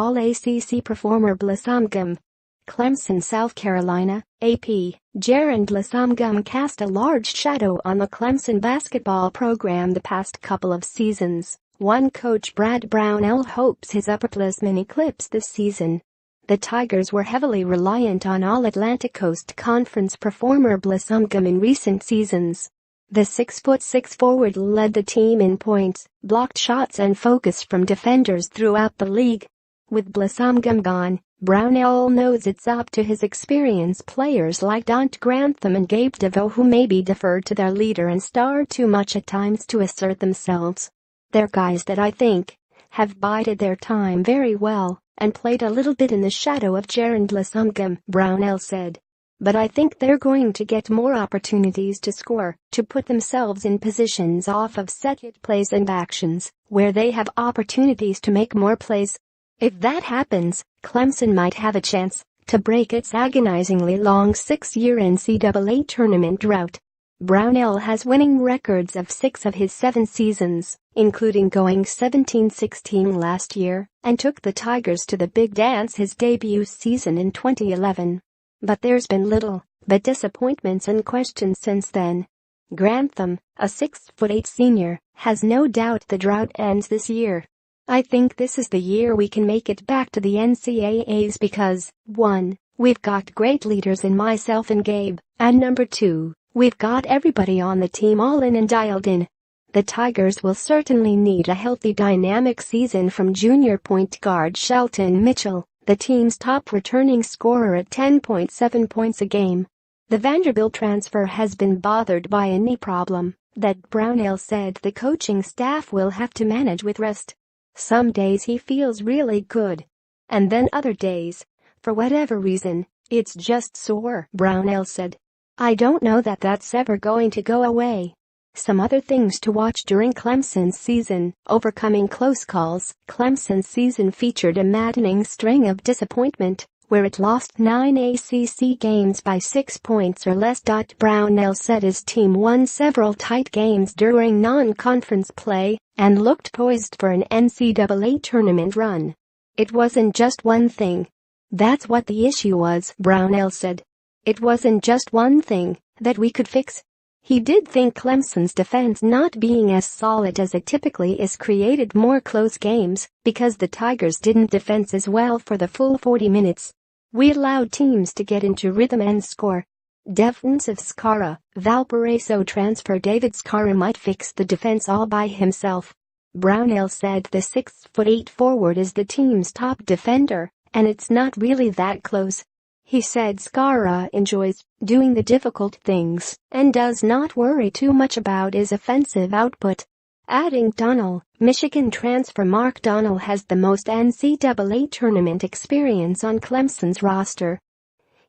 all-ACC performer Blossomgame. Clemson, South Carolina, AP. Jaron Blossomgame cast a large shadow on the Clemson basketball program the past couple of seasons. One coach Brad Brownell hopes his upperclassmen eclipse this season. The Tigers were heavily reliant on All-Atlantic Coast Conference performer Blossomgame in recent seasons. The 6'6" forward led the team in points, blocked shots and focus from defenders throughout the league. With Blossomgame gone, Brownell knows it's up to his experienced players like Donte, Grantham and Gabe DeVoe, who may be deferred to their leader and star too much at times, to assert themselves. They're guys that I think have bided their time very well and played a little bit in the shadow of Jaron Blossomgame, Brownell said. But I think they're going to get more opportunities to score, to put themselves in positions off of set plays and actions, where they have opportunities to make more plays. If that happens, Clemson might have a chance to break its agonizingly long 6-year NCAA tournament drought. Brownell has winning records of 6 of his 7 seasons, including going 17-16 last year, and took the Tigers to the Big Dance his debut season in 2011. But there's been little but disappointments and questions since then. Grantham, a 6'8" senior, has no doubt the drought ends this year. I think this is the year we can make it back to the NCAAs because, 1, we've got great leaders in myself and Gabe, and number 2, we've got everybody on the team all in and dialed in. The Tigers will certainly need a healthy, dynamic season from junior point guard Shelton Mitchell, the team's top returning scorer at 10.7 points a game. The Vanderbilt transfer has been bothered by a knee problem that Brownell said the coaching staff will have to manage with rest. Some days he feels really good. And then other days, for whatever reason, it's just sore, Brownell said. I don't know that that's ever going to go away. Some other things to watch during Clemson's season: overcoming close calls. Clemson's season featured a maddening string of disappointment, where it lost 9 ACC games by 6 points or less. Brownell said his team won several tight games during non-conference play and looked poised for an NCAA tournament run. It wasn't just one thing. That's what the issue was, Brownell said. It wasn't just one thing that we could fix. He did think Clemson's defense not being as solid as it typically is created more close games because the Tigers didn't defend as well for the full 40 minutes. We allowed teams to get into rhythm and score. Defensive Skara, Valparaiso transfer David Skara might fix the defense all by himself. Brownell said the 6'8" forward is the team's top defender, and it's not really that close. He said Skara enjoys doing the difficult things and does not worry too much about his offensive output. Adding Donnell, Michigan transfer Mark Donnell has the most NCAA tournament experience on Clemson's roster.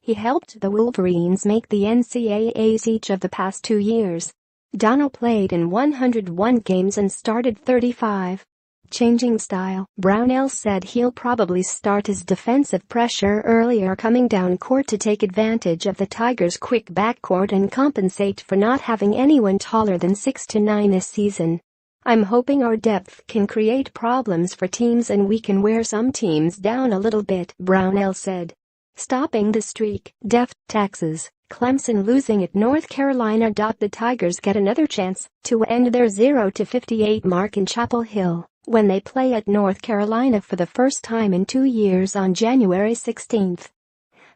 He helped the Wolverines make the NCAAs each of the past 2 years. Donnell played in 101 games and started 35. Changing style, Brownell said he'll probably start his defensive pressure earlier coming down court to take advantage of the Tigers' quick backcourt and compensate for not having anyone taller than 6'9" this season. I'm hoping our depth can create problems for teams and we can wear some teams down a little bit, Brownell said. Stopping the streak, Texas, Clemson losing at North Carolina. The Tigers get another chance to end their 0-58 mark in Chapel Hill when they play at North Carolina for the first time in 2 years on January 16.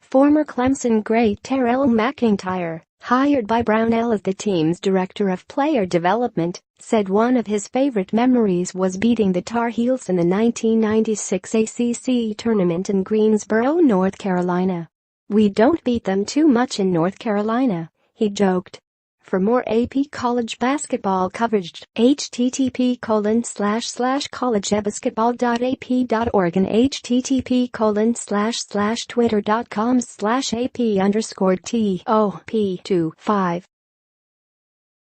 Former Clemson great Terrell McIntyre, hired by Brownell as the team's director of player development, said one of his favorite memories was beating the Tar Heels in the 1996 ACC tournament in Greensboro, North Carolina. We don't beat them too much in North Carolina, he joked. For more AP college basketball coverage, http://collegebasketball.ap.org and http://twitter.com/AP_TOP25